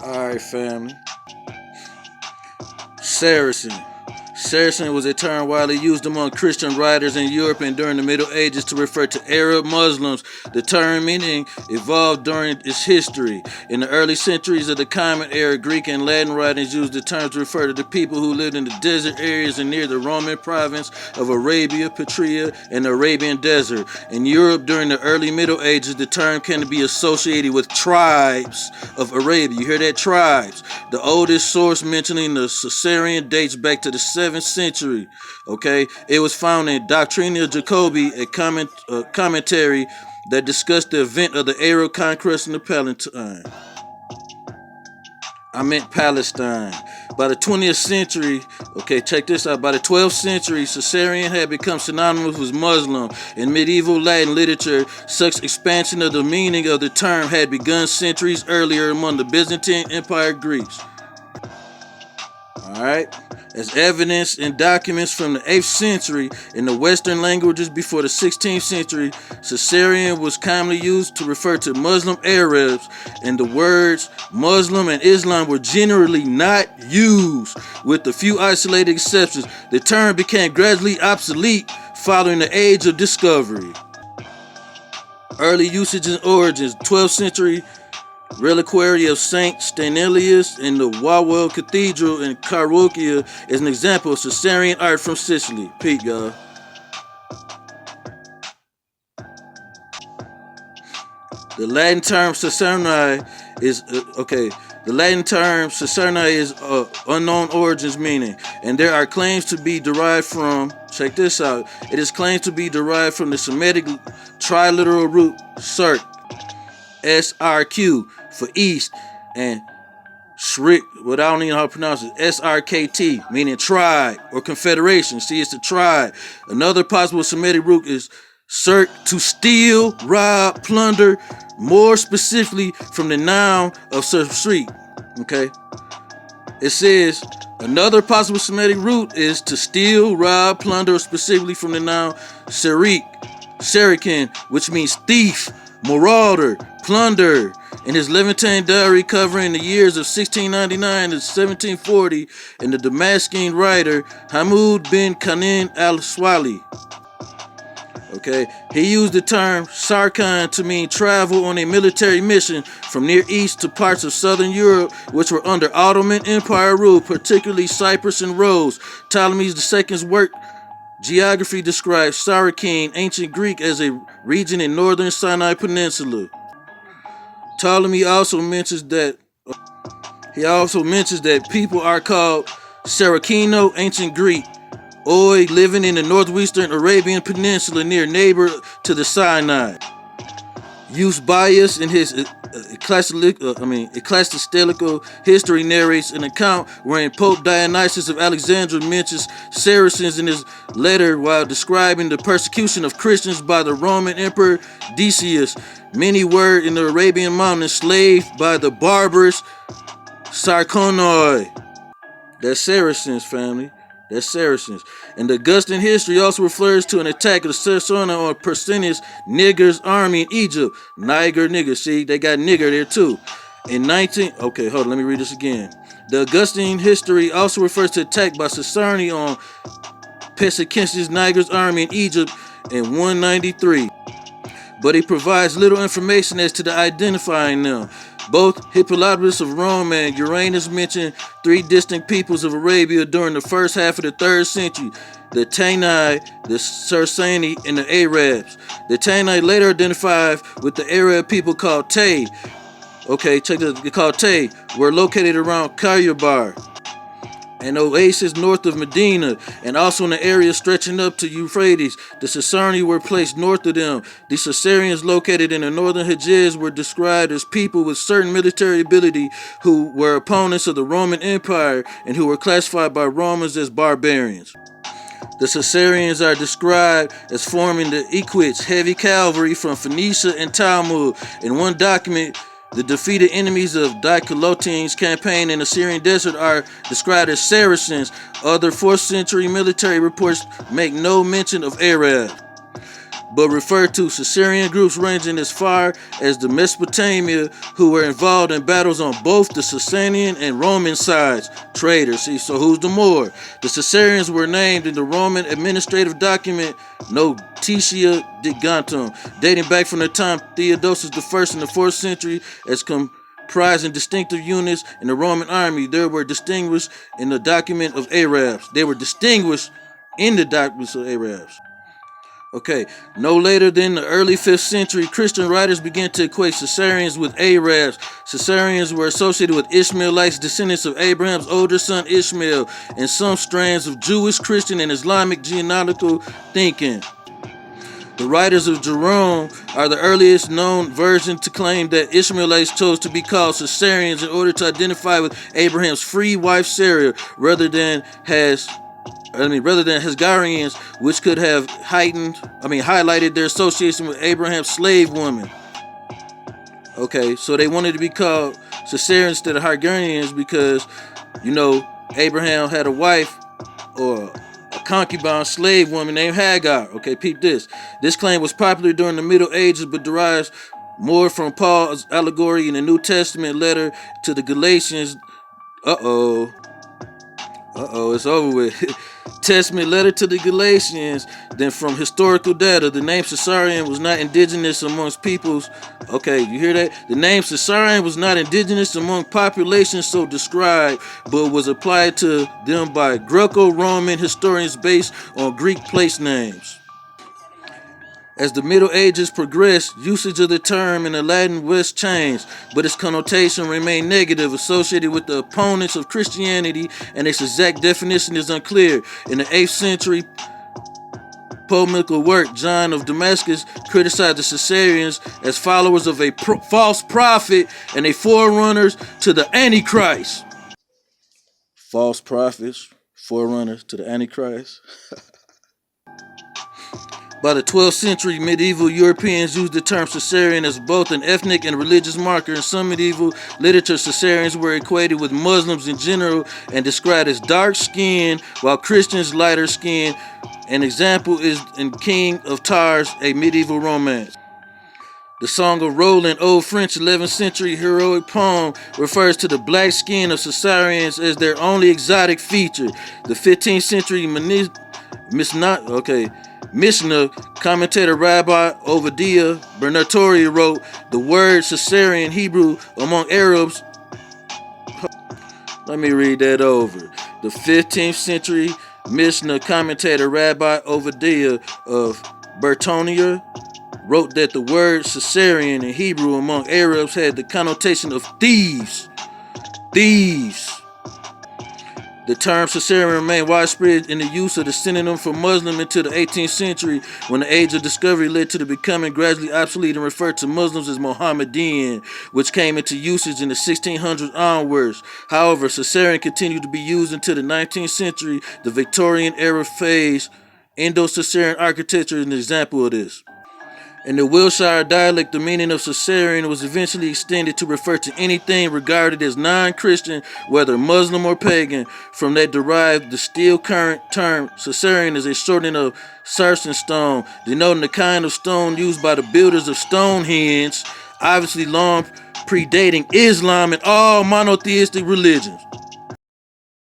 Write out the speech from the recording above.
Alright, family. Saracen. Saracen was a term widely used among Christian writers in Europe and during the Middle Ages to refer to Arab Muslims. The term meaning evolved during its history. In the early centuries of the Common Era, Greek and Latin writings used the term to refer to the people who lived in the desert areas and near the Roman province of Arabia, Petrea, and the Arabian Desert. In Europe during the early Middle Ages, the term can be associated with tribes of Arabia. You hear that? Tribes. The oldest source mentioning the Caesarean dates back to the 7th century. Okay, it was found in Doctrina Jacobi, a commentary that discussed the event of the Arab conquest in the Palestine. By the 20th century, okay, check this out. By the 12th century, Caesarean had become synonymous with Muslim. In medieval Latin literature, such expansion of the meaning of the term had begun centuries earlier among the Byzantine Empire Greeks. Alright, as evidence in documents from the 8th century in the Western languages before the 16th century, Caesarean was commonly used to refer to Muslim Arabs, and the words Muslim and Islam were generally not used, with a few isolated exceptions. The term became gradually obsolete following the Age of Discovery. Early usage and origins: 12th century reliquary of Saint Stanislaus in the Wawel Cathedral in Carokia is an example of Caesarean art from Sicily. Pete, y'all. The Latin term Caesarenae is The Latin term Caesarenae is unknown origins meaning, and there are claims to be derived from. Check this out. It is claimed to be derived from the Semitic triliteral root "srq," SRQ for east, and shrik, what I don't even know how to pronounce it, SRKT, meaning tribe or confederation. See, it's a tribe. Another possible Semitic root is srq, to steal, rob, plunder, more specifically from the noun of street. Okay, it says another possible Semitic root is to steal, rob, plunder, specifically from the noun Sarikin, which means thief, marauder, plunder. In his Levantine diary covering the years of 1699 to 1740, and the Damascene writer Hamoud bin Kanin al-Swali. Okay, he used the term Sarkhan to mean travel on a military mission from Near East to parts of Southern Europe which were under Ottoman Empire rule, particularly Cyprus and Rhodes. Ptolemy II's work Geography describes Sarakene, ancient Greek, as a region in northern Sinai Peninsula. Ptolemy also mentions that people are called Sarakeno, ancient Greek, Oi, living in the northwestern Arabian Peninsula near neighbor to the Sinai. Eusebius in his ecclesiastical history narrates an account wherein Pope Dionysius of Alexandria mentions Saracens in his letter while describing the persecution of Christians by the Roman Emperor Decius. Many were in the Arabian mountains enslaved by the barbarous Sarkonoi. That's Saracens, family. That's Saracens. And the Augustan history also refers to an attack of the Saracens on Persinus Niger's army in Egypt. Niger, nigger. See, they got nigger there too. Okay, hold on, let me read this again. The Augustan history also refers to attack by Caesarion on Persinus Niger's army in Egypt in 193. But it provides little information as to the identifying them. Both Hippolytus of Rome and Uranus mention three distinct peoples of Arabia during the first half of the 3rd century: the Tanai, the Sarsani, and the Arabs. The Tanai later identified with the Arab people called Tay. Okay, check this. They're called Tay. Were located around Karyabar, an oasis north of Medina, and also in the area stretching up to Euphrates. The Caesari were placed north of them. The Caesarians located in the northern Hejaz were described as people with certain military ability who were opponents of the Roman Empire and who were classified by Romans as barbarians. The Caesarians are described as forming the Equites, heavy cavalry from Phoenicia and Talmud. In one document, the defeated enemies of Diocletian's campaign in the Syrian desert are described as Saracens. Other 4th century military reports make no mention of Arabs. but refer to Caesarean groups ranging as far as the Mesopotamia who were involved in battles on both the Sasanian and Roman sides. Traitors. See, so who's the more? The Caesareans were named in the Roman administrative document Notitia Gigantum, dating back from the time Theodosius I in the 4th century as comprising distinctive units in the Roman army. They were distinguished in the document of Arabs. They were distinguished in the documents of Arabs. Okay, no later than the early 5th century, Christian writers began to equate Caesareans with Arabs. Caesareans were associated with Ishmaelites, descendants of Abraham's older son Ishmael, and some strands of Jewish, Christian, and Islamic genealogical thinking. The writers of Jerome are the earliest known version to claim that Ishmaelites chose to be called Caesareans in order to identify with Abraham's free wife Sarah, rather than Hagarians, which could have highlighted their association with Abraham's slave woman. Okay, so they wanted to be called Caesareans instead of Hagarians because, Abraham had a wife or a concubine slave woman named Hagar. Okay, peep this. This claim was popular during the Middle Ages, but derives more from Paul's allegory in the New Testament letter to the Galatians. It's over with. Testament letter to the Galatians than from historical data. The name Caesarean was not indigenous amongst peoples. Okay, you hear that? The name Caesarean was not indigenous among populations so described, but was applied to them by Greco-Roman historians based on Greek place names. As the Middle Ages progressed, usage of the term in the Latin West changed, but its connotation remained negative, associated with the opponents of Christianity, and its exact definition is unclear. In the 8th century polemical work, John of Damascus criticized the Caesareans as followers of a false prophet and a forerunners to the Antichrist. False prophets, forerunners to the Antichrist. By the 12th century, medieval Europeans used the term Caesarean as both an ethnic and religious marker. In some medieval literature, Caesareans were equated with Muslims in general and described as dark-skinned, while Christians lighter skinned. An example is in King of Tars, a medieval romance. The Song of Roland, Old French 11th century heroic poem, refers to the black skin of Caesareans as their only exotic feature. The 15th century Mishnah commentator Rabbi Obadiah Bernatori wrote, the word Caesarean Hebrew among Arabs. Let me read that over. The 15th century Mishnah commentator Rabbi Obadiah of Bertonia wrote that the word Caesarean in Hebrew among Arabs had the connotation of thieves. Thieves. The term Caesarean remained widespread in the use of the synonym for Muslim until the 18th century, when the age of discovery led to the becoming gradually obsolete and referred to Muslims as Mohammedan, which came into usage in the 1600s onwards. However, Caesarean continued to be used until the 19th century, the Victorian era phase. Indo-Caesarean architecture is an example of this. In the Wiltshire dialect, the meaning of Caesarean was eventually extended to refer to anything regarded as non-Christian, whether Muslim or pagan. From that derived the still current term Caesarean is a shortening of sarsen stone, denoting the kind of stone used by the builders of Stonehenge, obviously long predating Islam and all monotheistic religions.